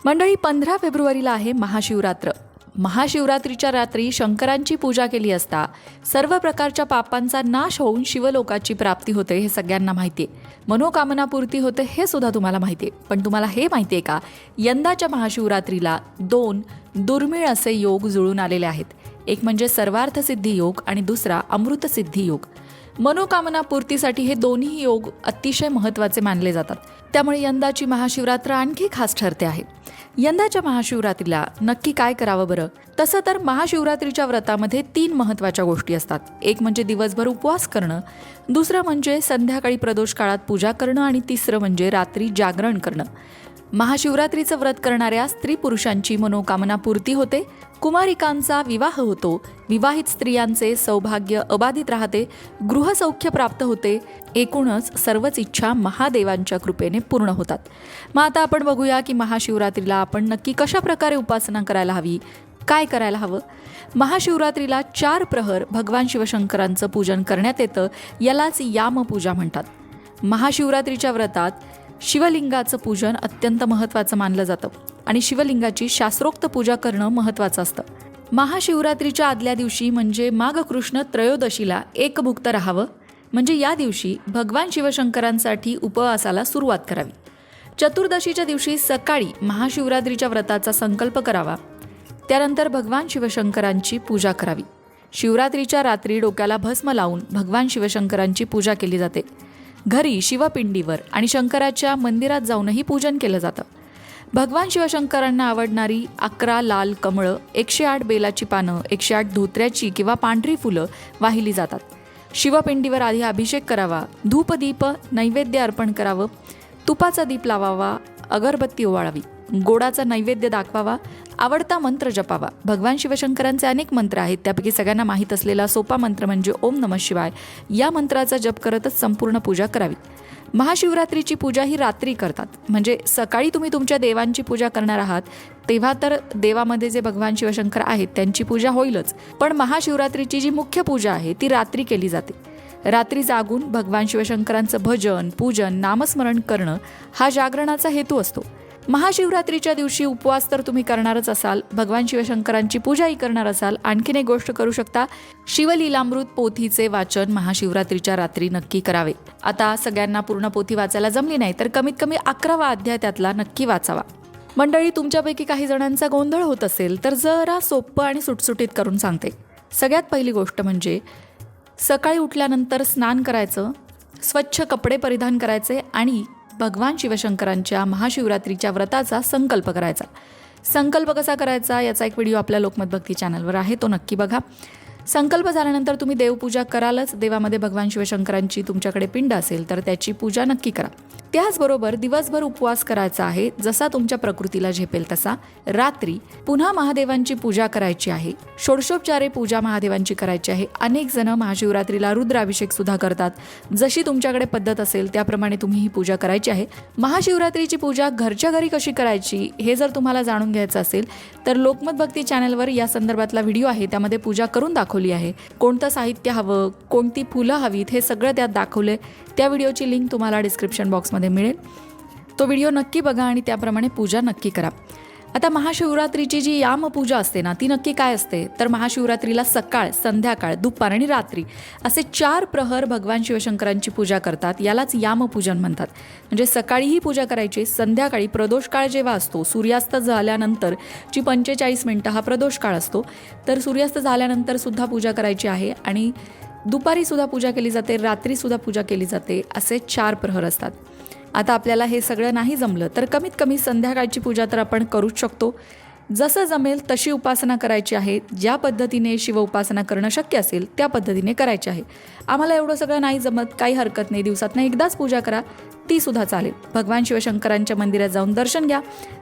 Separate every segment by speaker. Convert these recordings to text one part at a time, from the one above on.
Speaker 1: मंडळी, 15 फेब्रुवारीला आहे महाशिवरात्र. महाशिवरात्रीच्या रात्री शंकरांची पूजा केली असता सर्व प्रकारच्या पापांचा नाश होऊन शिवलोकाची प्राप्ती होते हे सगळ्यांना माहिती आहे. मनोकामना पूर्ती होते हे सुद्धा तुम्हाला माहिती आहे. पण तुम्हाला हे माहिती आहे का, यंदाच्या महाशिवरात्रीला 2 दुर्मिळ असे योग जुळून आलेले आहेत. एक म्हणजे सर्वार्थ सिद्धी योग आणि दुसरा अमृत सिद्धी योग. मनोकामना पूर्तीसाठी हे दोन्ही योग अतिशय महत्त्वाचे मानले जातात. त्यामुळे यंदाची महाशिवरात्र आणखी खास ठरते आहे. यंदाच्या महाशिवरात्रीला नक्की काय करावं बरं? तसं तर महाशिवरात्रीच्या व्रतामध्ये 3 महत्त्वाच्या गोष्टी असतात. एक म्हणजे दिवसभर उपवास करणं, दुसरं म्हणजे संध्याकाळी प्रदोष काळात पूजा करणं आणि तिसरं म्हणजे रात्री जागरण करणं. महाशिवरात्रीचं व्रत करणाऱ्या स्त्री पुरुषांची मनोकामना पूर्ती होते, कुमारिकांचा विवाह होतो, विवाहित स्त्रियांचे सौभाग्य अबाधित राहते, गृहसौख्य प्राप्त होते, एकूणच सर्वच इच्छा महादेवांच्या कृपेने पूर्ण होतात. मग आता आपण बघूया की महाशिवरात्रीला आपण नक्की कशा प्रकारे उपासना करायला हवी, काय करायला हवं. महाशिवरात्रीला 4 प्रहर भगवान शिवशंकरांचं पूजन करण्यात येतं. यालाच यामपूजा म्हणतात. महाशिवरात्रीच्या व्रतात शिवलिंगाचं पूजन अत्यंत महत्त्वाचं मानलं जातं आणि शिवलिंगाची शास्त्रोक्त पूजा करणं महत्त्वाचं असतं. महाशिवरात्रीच्या आदल्या दिवशी म्हणजे माघ कृष्ण त्रयोदशीला एकभुक्त राहावं, म्हणजे या दिवशी भगवान शिवशंकरांसाठी उपवासाला सुरुवात करावी. चतुर्दशीच्या दिवशी सकाळी महाशिवरात्रीच्या व्रताचा संकल्प करावा. त्यानंतर भगवान शिवशंकरांची पूजा करावी. शिवरात्रीच्या रात्री डोक्याला भस्म लावून भगवान शिवशंकरांची पूजा केली जाते. घरी शिवपिंडीवर आणि शंकराच्या मंदिरात जाऊनही पूजन केलं जातं. भगवान शिवशंकरांना आवडणारी 11 लाल कमळं, 108 बेलाची पानं, 108 धोत्र्याची किंवा पांढरी फुलं वाहिली जातात. शिवपिंडीवर आधी अभिषेक करावा, धूपदीप नैवेद्य अर्पण करावं, तुपाचा दीप लावावा, अगरबत्ती ओवाळावी, गोडाचा नैवेद्य दाखवावा, आवडता मंत्र जपावा. भगवान शिवशंकरांचे अनेक मंत्र आहेत. त्यापैकी सगळ्यांना माहीत असलेला सोपा मंत्र म्हणजे ओम नमः शिवाय. या मंत्राचा जप करतच संपूर्ण पूजा करावी. महाशिवरात्रीची पूजा ही रात्री करतात, म्हणजे सकाळी तुम्ही तुमच्या देवांची पूजा करणार आहात तेव्हा तर देवामध्ये जे भगवान शिवशंकर आहेत त्यांची पूजा होईलच, पण महाशिवरात्रीची जी मुख्य पूजा आहे ती रात्री केली जाते. रात्री जागून भगवान शिवशंकरांचं भजन, पूजन, नामस्मरण करणं हा जागरणाचा हेतू असतो. महाशिवरात्रीच्या दिवशी उपवास तर तुम्ही करणारच असाल, भगवान शिवशंकरांची पूजाही करणार असाल, आणखीन एक गोष्ट करू शकता, शिवलीलामृत पोथीचे वाचन महाशिवरात्रीच्या रात्री नक्की करावे. आता सगळ्यांना पूर्ण पोथी वाचायला जमली नाही तर कमीत कमी 11वा अध्याय त्यातला नक्की वाचावा. मंडळी, तुमच्यापैकी काही जणांचा गोंधळ होत असेल तर जरा सोपं आणि सुटसुटीत करून सांगते. सगळ्यात पहिली गोष्ट म्हणजे सकाळी उठल्यानंतर स्नान करायचं, स्वच्छ कपडे परिधान करायचे आणि भगवान शिवशंकरांच्या महाशिवरात्रीच्या व्रताचा संकल्प करायचा. संकल्प कसा करायचा याचा एक व्हिडिओ आपल्या लोकमत भक्ती चॅनलवर आहे, तो नक्की बघा. संकल्प झाल्यानंतर तुम्ही देवपूजा करालच. देवामध्ये भगवान शिवशंकरांची तुमच्याकडे पिंड असेल तर त्याची पूजा नक्की करा. त्याचबरोबर दिवसभर उपवास करायचा आहे, जसा तुमच्या प्रकृतीला झेपेल तसा. रात्री पुन्हा महादेवांची पूजा करायची आहे. षोडशोपचारे पूजा महादेवांची करायची आहे. अनेक जण महाशिवरात्रीला रुद्राभिषेक सुद्धा करतात. जशी तुमच्याकडे पद्धत असेल त्याप्रमाणे तुम्ही ही पूजा करायची आहे. महाशिवरात्रीची पूजा घरच्या घरी कशी करायची हे जर तुम्हाला जाणून घ्यायचं असेल तर लोकमत भक्ती चॅनलवर या संदर्भातला व्हिडिओ आहे, त्यामध्ये पूजा करून दाखवली आहे. कोणतं साहित्य हवं, कोणती फुलं हवीत हे सगळं त्यात दाखवले. त्या व्हिडिओची लिंक तुम्हाला डिस्क्रिप्शन बॉक्समध्ये मिळेल. तो व्हिडिओ नक्की बघा आणि त्याप्रमाणे पूजा नक्की करा. आता महाशिवरात्रीची जी यामपूजा असते ना ती नक्की काय असते तर महाशिवरात्रीला सकाळ, संध्याकाळ, दुपार आणि रात्री असे 4 प्रहर भगवान शिवशंकरांची पूजा करतात. यालाच यामपूजन म्हणतात. म्हणजे सकाळीही पूजा करायची, संध्याकाळी प्रदोष काळ जेव्हा असतो, सूर्यास्त झाल्यानंतर जी 45 मिनिटं हा प्रदोष काळ असतो, तर सूर्यास्त झाल्यानंतर सुद्धा पूजा करायची आहे आणि दुपारी सुद्धा पूजा केली जाते, रात्री सुद्धा पूजा केली जाते. असे 4 प्रहर असतात. आता आपल्याला हे सगळं नाही जमलं तर कमीत कमी संध्याकाळची पूजा तर आपण करूच शकतो. जसं जमेल तशी उपासना करायची आहे. ज्या पद्धतीने शिव उपासना करणं शक्य असेल त्या पद्धतीने करायची आहे. आम्हाला एवढं सगळं नाही जमत, काही हरकत नाही, दिवसातनं एकदाच पूजा करा, ती सुद्धा चालेल. भगवान शिवशंकरांच्या मंदिरात जाऊन दर्शन घ्या,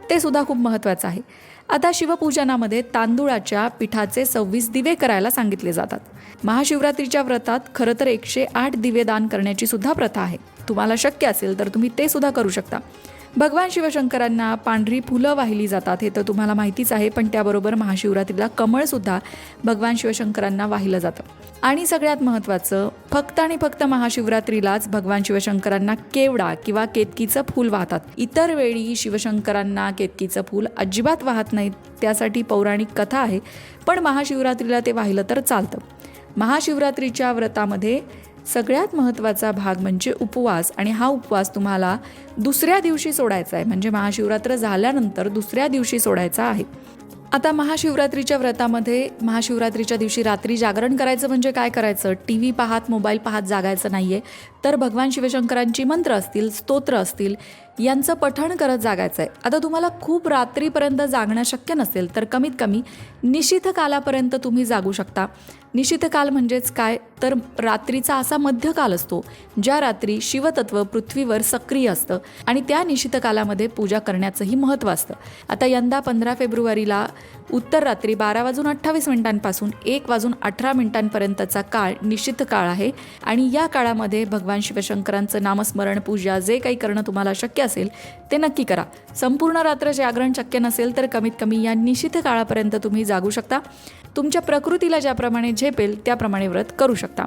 Speaker 1: ते सुद्धा खूप महत्त्वाचं आहे. आता शिवपूजनामध्ये तांदूळाच्या पिठाचे 26 दिवे करायला सांगितले जातात. महाशिवरात्रीच्या व्रतात खरं तर 108 दिवे दान करण्याची सुद्धा प्रथा आहे. तुम्हाला शक्य असेल तर तुम्ही ते सुद्धा करू शकता. भगवान शिवशंकरांना पांढरी फुलं वाहिली जातात हे तर तुम्हाला माहितीच आहे, पण त्याबरोबर महाशिवरात्रीला कमळसुद्धा भगवान शिवशंकरांना वाहिलं जातं. आणि सगळ्यात महत्त्वाचं, फक्त आणि फक्त महाशिवरात्रीलाच भगवान शिवशंकरांना केवडा किंवा केतकीचं फूल वाहतात. इतर वेळी शिवशंकरांना केतकीचं फूल अजिबात वाहत नाहीत. त्यासाठी पौराणिक कथा आहे, पण महाशिवरात्रीला ते वाहिलं तर चालतं. महाशिवरात्रीच्या व्रतामध्ये सगळ्यात महत्त्वाचा भाग म्हणजे उपवास, आणि हा उपवास तुम्हाला दुसऱ्या दिवशी सोडायचा आहे. म्हणजे महाशिवरात्र झाल्यानंतर दुसऱ्या दिवशी सोडायचा आहे. आता महाशिवरात्रीच्या व्रतामध्ये महाशिवरात्रीच्या दिवशी रात्री जागरण करायचं म्हणजे काय करायचं? TV पाहत, मोबाईल पाहत जागायचं नाही आहे, तर भगवान शिवशंकरांची मंत्र असतील, स्तोत्र असतील, यांचं पठण करत जागायचं आहे. आता तुम्हाला खूप रात्रीपर्यंत जागणं शक्य नसेल तर कमीत कमी निशिथ कालापर्यंत तुम्ही जागू शकता. निशिथ काल म्हणजेच काय, तर रात्रीचा असा मध्यकाल असतो ज्या रात्री शिवतत्व पृथ्वीवर सक्रिय असतं, आणि त्या निशिथ कालामध्ये पूजा करण्याचंही महत्त्व असतं. आता यंदा 15 फेब्रुवारीला उत्तर रात्री 12:28 1:18 काळ निश्चित काळ आहे, आणि या काळामध्ये भगवान शिवशंकरांचं नामस्मरण, पूजा जे काही करणं तुम्हाला शक्य असेल ते नक्की करा. संपूर्ण रात्र जागरण शक्य नसेल तर कमीत कमी या निश्चित काळापर्यंत तुम्ही जागू शकता. तुमच्या प्रकृतीला ज्याप्रमाणे झेपेल त्याप्रमाणे व्रत करू शकता.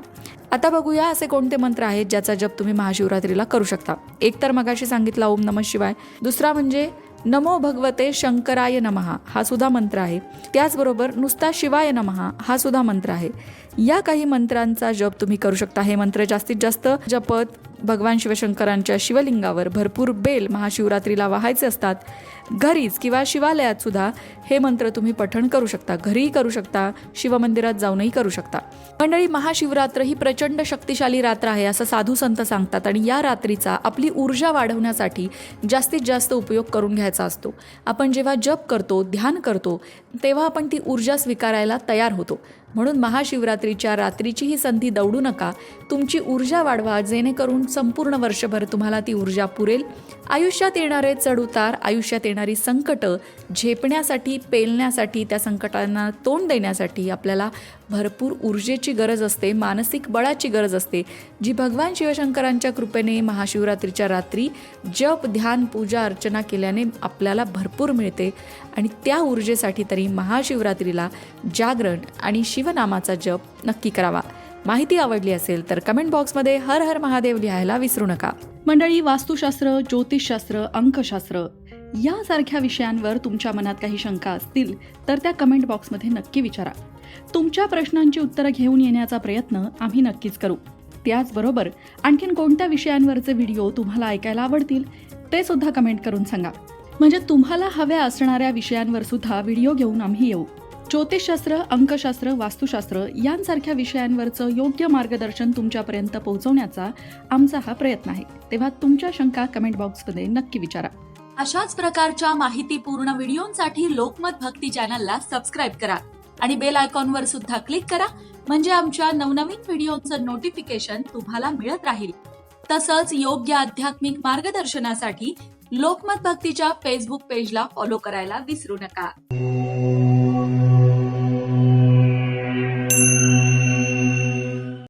Speaker 1: आता बघूया असे कोणते मंत्र आहेत ज्याचा जप तुम्ही महाशिवरात्रीला करू शकता. एक तर मगाशी सांगितला ओम नमः शिवाय, दुसरा म्हणजे नमो भगवते शंकराय नमः हा सुद्धा मंत्र आहे. त्याचबरोबर नुसता शिवाय नमः हा सुद्धा मंत्र आहे. या काही मंत्रांचा जप तुम्ही करू शकता. हे मंत्र जास्तीत जास्त जपत भगवान शिवशंकरांच्या शिवलिंगावर भरपूर बेल महाशिवरात्रीला वाहायचे असतात. घरीच किंवा शिवालयात सुद्धा हे मंत्र तुम्ही पठण करू शकता. घरीही करू शकता, शिवमंदिरात जाऊनही करू शकता. मंडळी, महाशिवरात्र ही प्रचंड शक्तिशाली रात्र आहे असं साधू संत सांगतात, आणि या रात्रीचा आपली ऊर्जा वाढवण्यासाठी जास्तीत जास्त उपयोग करून घ्यायचा असतो. आपण जेव्हा जप करतो, ध्यान करतो, तेव्हा आपण ती ऊर्जा स्वीकारायला तयार होतो. म्हणून महाशिवरात्रीच्या रात्रीची ही संधी दवडू नका. तुमची ऊर्जा वाढवा, जेणेकरून संपूर्ण वर्षभर तुम्हाला ती ऊर्जा पुरेल. आयुष्यात येणारे चढउतार, आयुष्यात येणारी संकटं झेपण्यासाठी, पेलण्यासाठी, त्या संकटांना तोंड देण्यासाठी आपल्याला भरपूर ऊर्जेची गरज असते, मानसिक बळाची गरज असते, जी भगवान शिवशंकरांच्या कृपेने महाशिवरात्रीच्या रात्री जप, ध्यान, पूजा, अर्चना केल्याने आपल्याला भरपूर मिळते. आणि त्या ऊर्जेसाठी तरी महाशिवरात्रीला जागरण आणि शिवनामाचा जप नक्की करावा. माहिती आवडली असेल तर कमेंट बॉक्समध्ये हर हर महादेव लिहायला विसरू नका.
Speaker 2: मंडळी, वास्तुशास्त्र, ज्योतिषशास्त्र, अंकशास्त्र यासारख्या विषयांवर तुमच्या मनात काही शंका असतील तर त्या कमेंट बॉक्समध्ये नक्की विचारा. तुमच्या प्रश्नांची उत्तरं घेऊन येण्याचा प्रयत्न आम्ही नक्कीच करू. त्याचबरोबर आणखीन कोणत्या विषयांवरचे व्हिडिओ तुम्हाला ऐकायला आवडतील ते सुद्धा कमेंट करून सांगा. म्हणजे तुम्हाला हव्या असणाऱ्या विषयांवर सुद्धा व्हिडिओ घेऊन आम्ही येऊ. ज्योतिषशास्त्र, अंकशास्त्र, वास्तुशास्त्र यांसारख्या विषयांवरचं योग्य मार्गदर्शन तुमच्यापर्यंत पोहोचवण्याचा आमचा हा प्रयत्न आहे. तेव्हा तुमच्या शंका कमेंट बॉक्समध्ये नक्की विचारा.
Speaker 1: अशाच प्रकारच्या माहितीपूर्ण व्हिडिओंसाठी लोकमत भक्ती चॅनलला सबस्क्राईब करा आणि बेल आयकॉनवर सुद्धा क्लिक करा. म्हणजे आमच्या नवनवीन व्हिडिओचं नोटिफिकेशन तुम्हाला मिळत राहील. तसंच योग्य आध्यात्मिक मार्गदर्शनासाठी लोकमत भक्तीच्या फेसबुक पेजला फॉलो करायला विसरू नका.